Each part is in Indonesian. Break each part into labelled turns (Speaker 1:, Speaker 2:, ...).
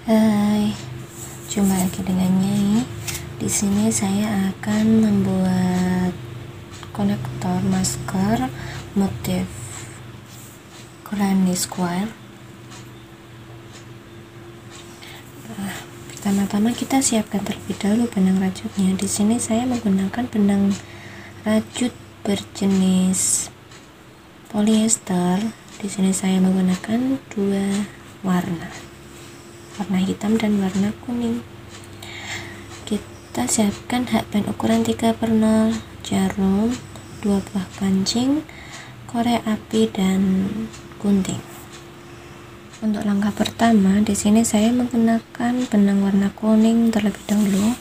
Speaker 1: Hai, jumpa lagi dengan Nyai. Di sini saya akan membuat konektor masker motif granny square. Pertama-tama kita siapkan terlebih dahulu benang rajutnya. Di sini saya menggunakan benang rajut berjenis polyester. Di sini saya menggunakan dua warna hitam dan warna kuning. Kita siapkan hakband ukuran 3/0, jarum, 2 buah kancing, korek api, dan gunting. Untuk langkah pertama, di sini saya menggunakan benang warna kuning terlebih dahulu.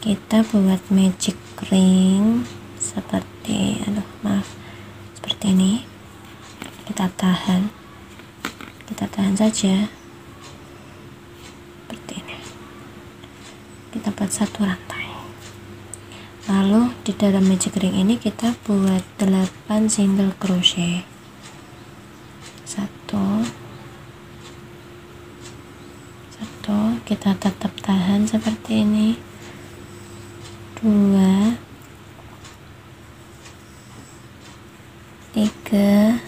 Speaker 1: Kita buat magic ring seperti seperti ini. Kita tahan saja seperti ini. Kita buat satu rantai, lalu di dalam magic ring ini kita buat 8 single crochet. 1 kita tetap tahan seperti ini. 2 3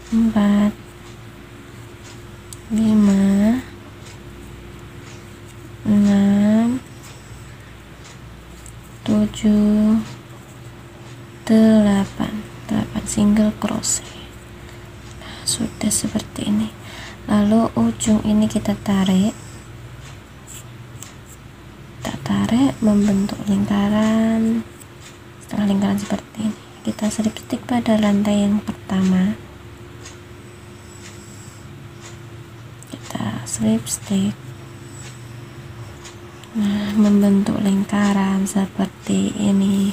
Speaker 1: 4 5 6 7 8 single crochet. Nah, sudah seperti ini. Lalu ujung ini kita tarik membentuk lingkaran. Setelah lingkaran seperti ini, kita slip stick pada rantai yang pertama. Slip stick, nah, membentuk lingkaran seperti ini.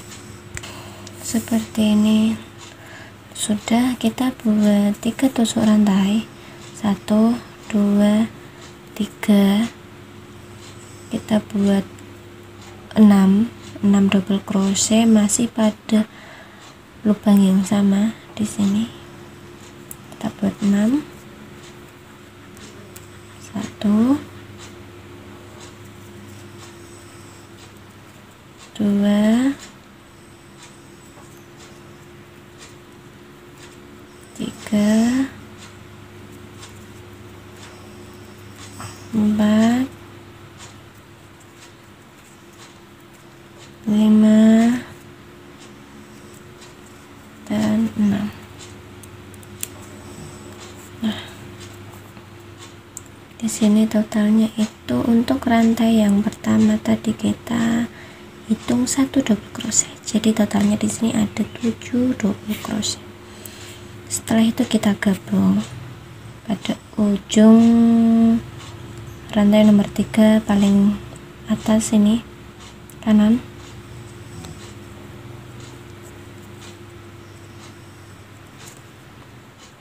Speaker 1: Sudah, kita buat 3 tusuk rantai. 1 2 3. Kita buat 6 double crochet masih pada lubang yang sama. Di sini kita buat 6. 1 2 3 4 5 dan 6. Di sini totalnya itu untuk rantai yang pertama tadi kita hitung 1 double crochet. Jadi totalnya di sini ada 7 double crochet. Setelah itu kita gabung pada ujung rantai nomor 3 paling atas ini kanan.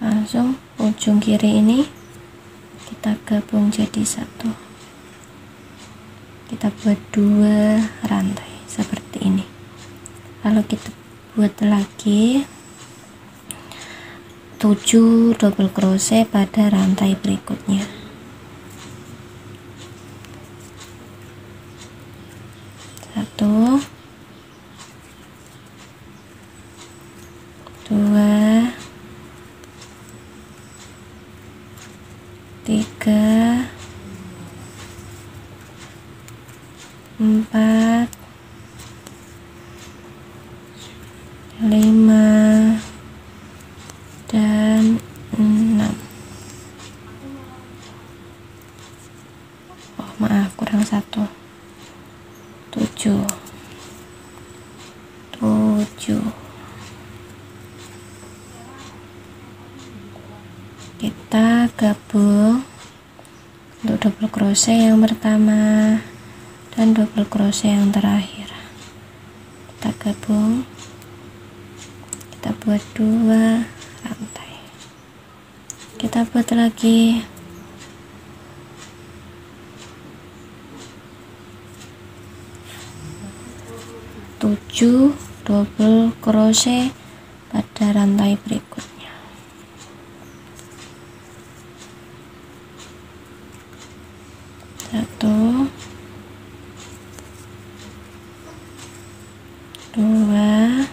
Speaker 1: Langsung ujung kiri ini kita gabung jadi 1. Kita buat 2 rantai seperti ini. Lalu kita buat lagi 7 double crochet pada rantai berikutnya. 1 2 3 4 5 dan 6. Kurang 1. 7 kita gabung untuk double crochet yang pertama dan double crochet yang terakhir. Kita gabung, kita buat 2 rantai. Kita buat lagi 7 double crochet pada rantai berikutnya. Satu, dua,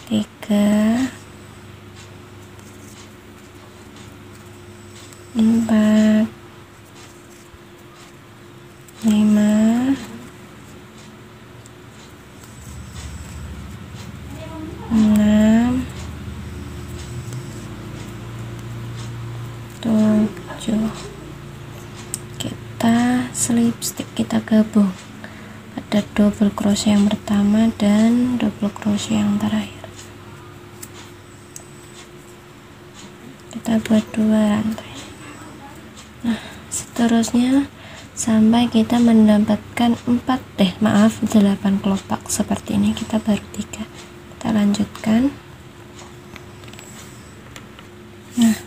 Speaker 1: tiga, empat, lima, enam, tujuh. Kita slip stick, kita gabung pada double crochet yang pertama dan double crochet yang terakhir. Kita buat 2 rantai. Nah, seterusnya sampai kita mendapatkan 8 kelopak seperti ini. Kita baru 3. Kita lanjutkan. Nah,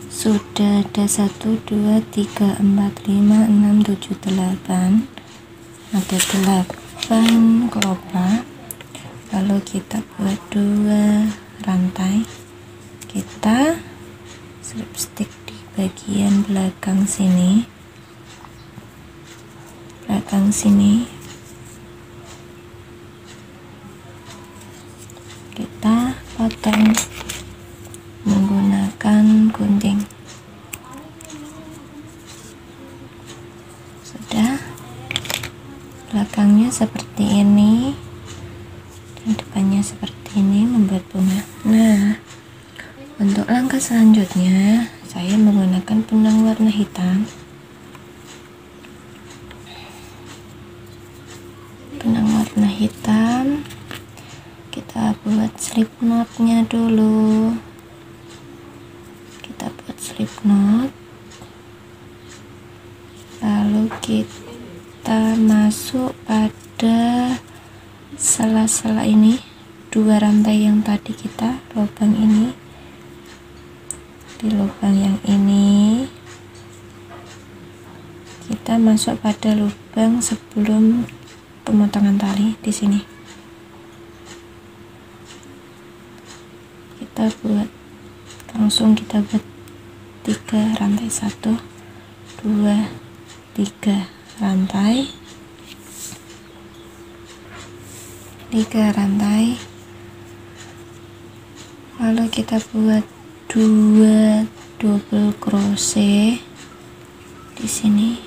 Speaker 1: sudah ada 1 2 3 4 5 6 7 8. Ada 8 kelopak. Lalu kita buat 2 rantai. Kita slip stick di bagian belakang sini, kita potong menggunakan gunting. Sudah, belakangnya seperti ini dan depannya seperti ini, membuat bunga. Nah, untuk langkah selanjutnya saya menggunakan benang warna hitam. Kita buat slip knotnya dulu. Kita buat slip knot, lalu kita masuk pada sela-sela ini, 2 rantai yang tadi kita lubang ini. Di lubang yang ini kita masuk pada lubang sebelum pemotongan tali di sini. Kita buat kita buat 3 rantai, 1 2 3 rantai, 3 rantai, lalu kita buat 2 double crochet di sini,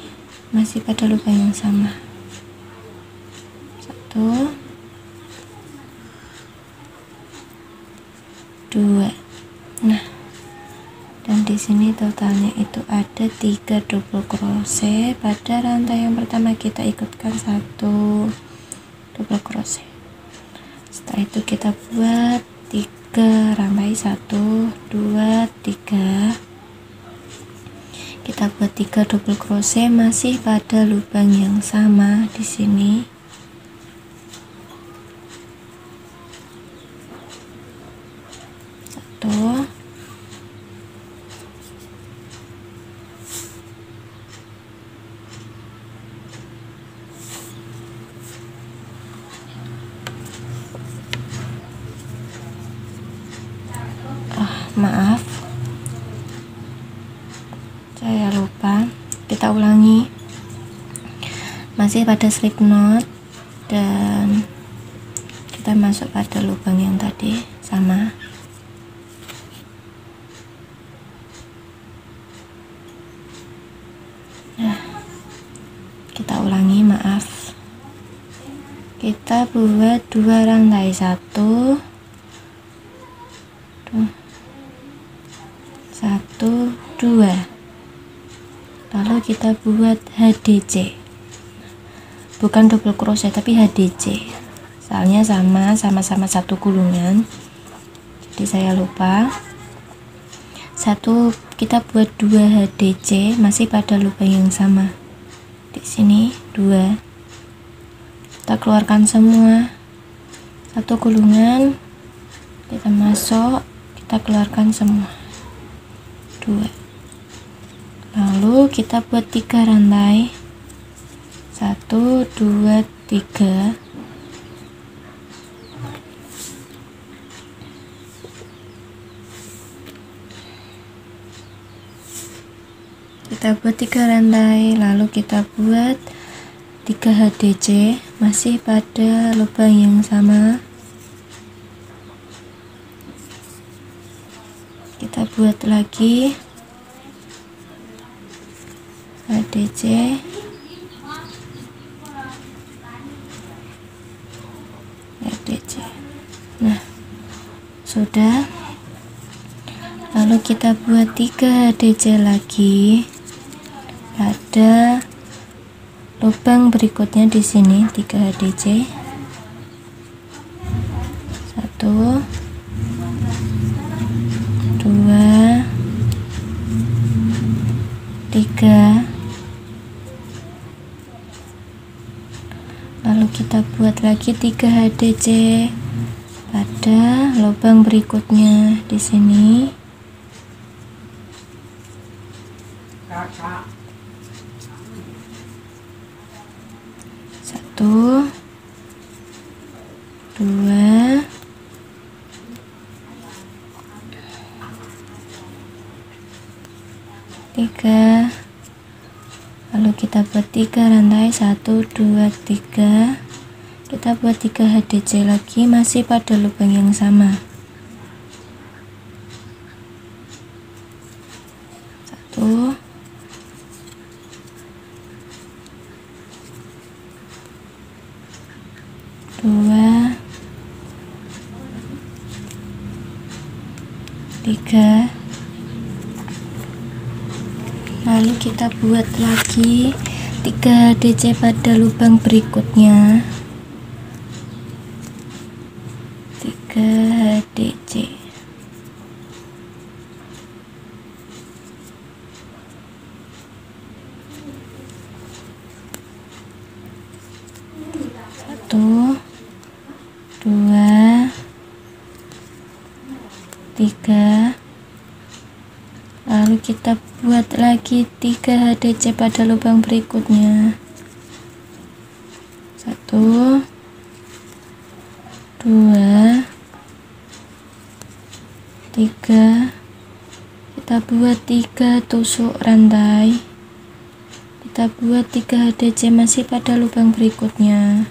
Speaker 1: masih pada lubang yang sama. 1 2. Nah, dan di sini totalnya itu ada 3 double crochet pada rantai yang pertama. Kita ikutkan 1 double crochet. Setelah itu kita buat 3 rantai, 1 2 3. Kita buat 3 double crochet masih pada lubang yang sama di sini. Maaf, saya lupa. Kita ulangi, masih pada slip knot dan kita masuk pada lubang yang tadi sama. Nah, kita ulangi, maaf. Kita buat 2 rantai, 1 2, lalu kita buat HDC, bukan double crochet tapi HDC, soalnya sama-sama 1 gulungan, jadi saya lupa. 1, kita buat 2 HDC masih pada lubang yang sama di sini. 2, kita keluarkan semua, 1 gulungan, kita masuk, kita keluarkan semua. 2, lalu kita buat 3 rantai, 1 2 3. Kita buat 3 rantai, lalu kita buat 3 HDC masih pada lubang yang sama. Kita buat lagi HDC, nah sudah. Lalu kita buat 3 HDC lagi pada lubang berikutnya di sini. 3 HDC, 1 2 3. Lalu kita buat lagi 3 HDC pada lubang berikutnya di sini. 1 2 3. Lalu kita buat 3 rantai, 1 2 3. Kita buat 3 HDC lagi masih pada lubang yang sama. 1 2 3. Lalu kita buat lagi 3 HDC pada lubang berikutnya. 3 HDC. Satu, 2 3. Lalu kita buat lagi 3 HDC pada lubang berikutnya. 1 2 3. Kita buat 3 tusuk rantai. Kita buat 3 HDC masih pada lubang berikutnya.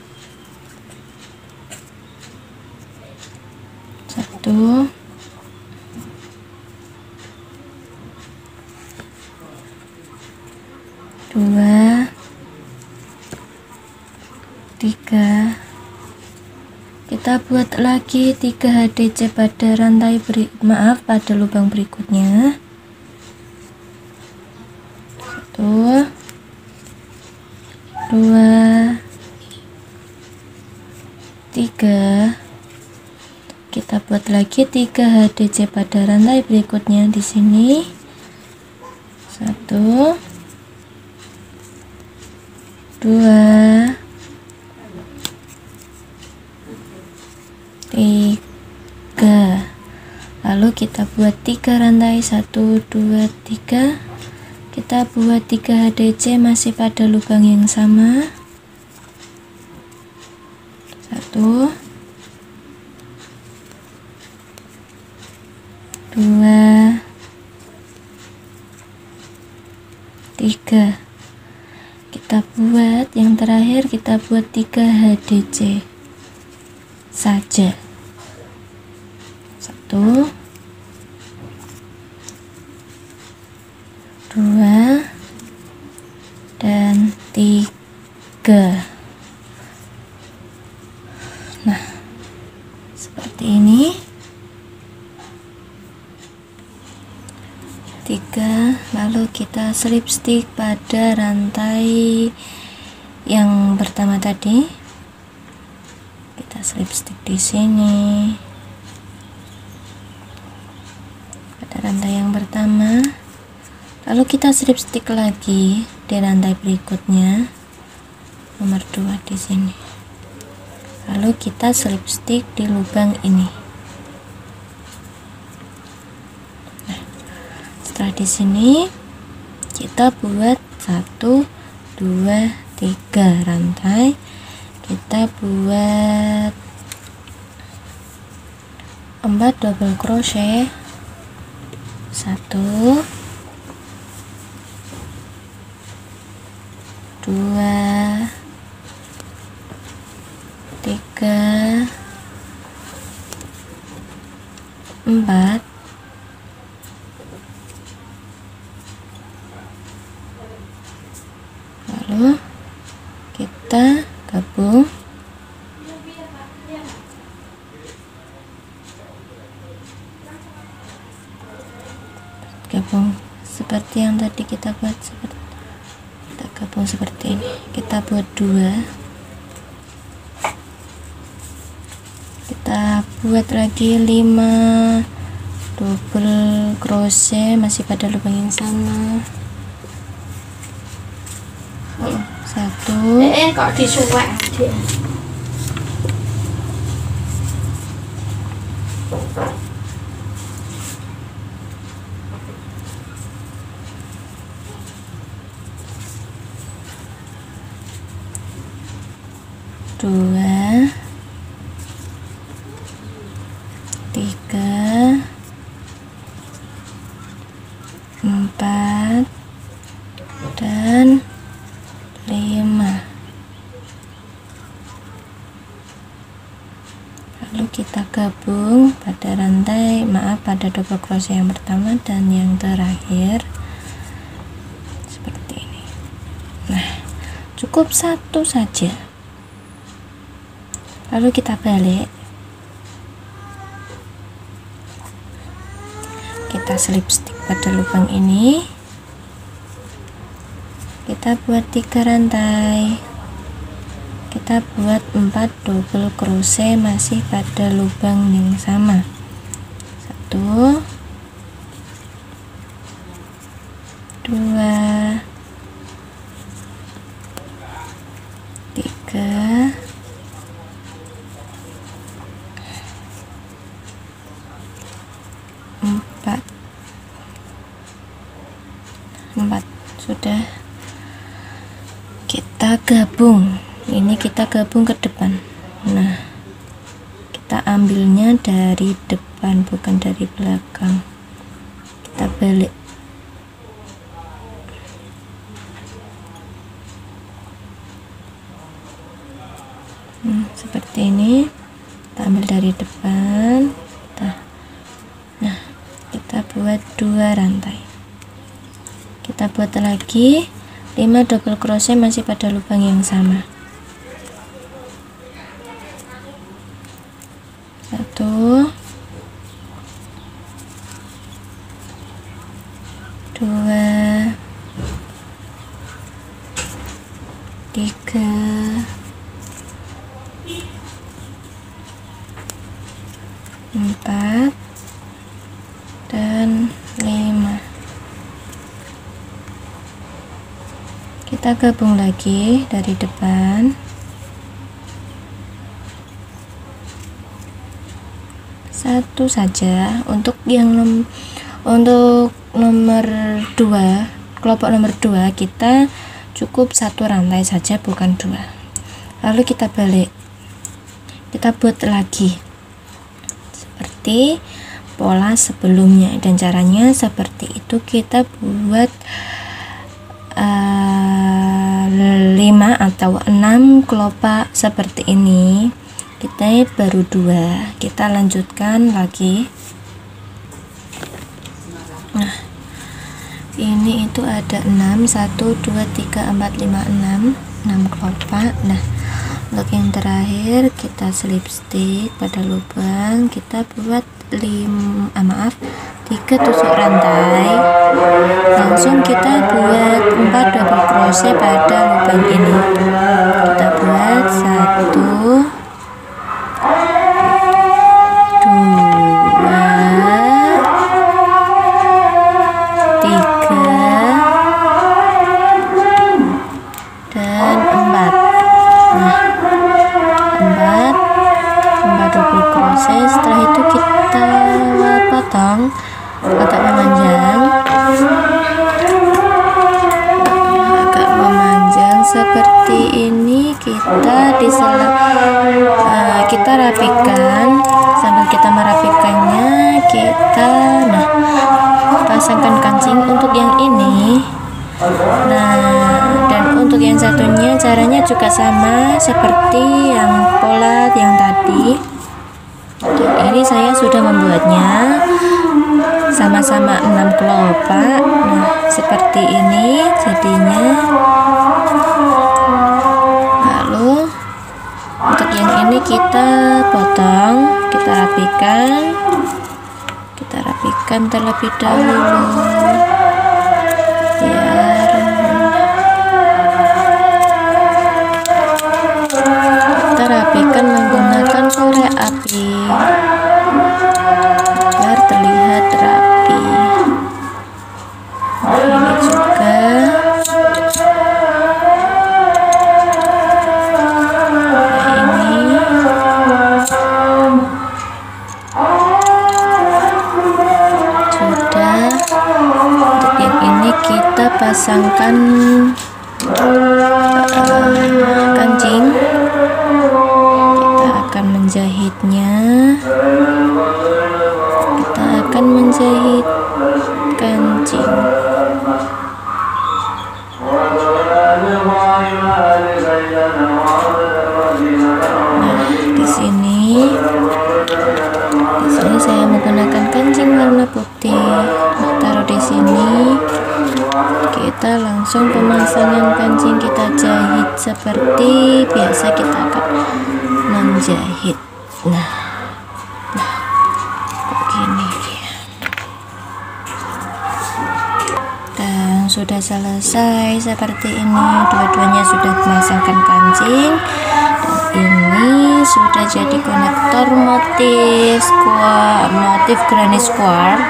Speaker 1: 1 2 3. Kita buat lagi 3 HDC pada rantai pada lubang berikutnya. 1 2 3. Kita buat lagi 3 HDC pada rantai berikutnya di sini. 1 2 3. Lalu kita buat 3 rantai, 1 2 3. Kita buat 3 HDC masih pada lubang yang sama. 1 2 3. Kita buat yang terakhir, kita buat 3 HDC saja. 1 2 dan 3. Nah, seperti ini. 3. Lalu kita slip stick pada rantai yang pertama tadi. Kita slip stick di sini pada rantai yang pertama. Lalu kita slip stick lagi di rantai berikutnya, nomor 2 di sini. Lalu kita slip stick di lubang ini. Setelah di sini kita buat 1 2 3 rantai, kita buat 4 double crochet, 1 2 3 4, lalu kita gabung seperti yang tadi kita buat, kita gabung seperti ini. Kita buat 2, kita buat lagi 5 double crochet masih pada lubang yang sama. 1
Speaker 2: kok disuwek dia.
Speaker 1: 2 3 4 dan 5. Lalu kita gabung pada rantai, pada double crochet yang pertama dan yang terakhir seperti ini. Nah, cukup 1 saja. Lalu kita balik, kita slip stick pada lubang ini, kita buat 3 rantai, kita buat 4 double crochet masih pada lubang yang sama. 1 2 3 4. Sudah, kita gabung. Ini kita gabung ke depan. Nah, kita ambilnya dari depan bukan dari belakang. Kita balik. Seperti ini. Kita ambil dari depan. Nah, kita buat 2 rantai. Kita buat lagi 5 double crochet masih pada lubang yang sama. 1 2 3 4 dan 5. Kita gabung lagi dari depan. Satu saja untuk untuk nomor 2, kelompok nomor 2 kita cukup 1 rantai saja bukan 2. Lalu kita balik, kita buat lagi seperti pola sebelumnya, dan caranya seperti itu. Kita buat 5 atau 6 kelopak seperti ini. Kita baru 2, kita lanjutkan lagi. Nah, ini itu ada 6, 1 2 3 4 5 6 kelopak. Nah, untuk yang terakhir kita slip stick pada lubang, kita buat 3 tusuk rantai, langsung kita buat 4 double crochet pada lubang ini. Kita buat 1 setelah itu kita potong agak memanjang seperti ini kita kita rapikan. Sambil kita merapikannya, kita pasangkan kancing untuk yang ini. Dan untuk yang satunya caranya juga sama seperti yang pola yang tadi. Dan ini saya sudah membuatnya sama-sama 6 kelopak. Seperti ini jadinya. Lalu untuk yang ini kita potong, kita rapikan terlebih dahulu biar kita rapikan menggunakan korek api agar terlihat rapi. Ini juga kita pasangkan kancing. Kita akan menjahitnya. Kita akan menjahit kancing. Di sini saya menggunakan kancing warna putih. Taruh di sini. Kita langsung pemasangan kancing, kita jahit seperti biasa kita akan menjahit. Begini dia. Dan sudah selesai seperti ini. Dua-duanya sudah memasangkan kancing. Dan ini sudah jadi konektor motif granny square.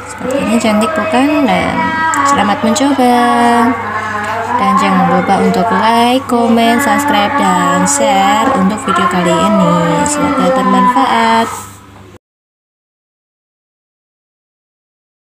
Speaker 1: Seperti ini cantik bukan? Dan selamat mencoba. Dan jangan lupa untuk like, comment, subscribe, dan share untuk video kali ini. Semoga bermanfaat.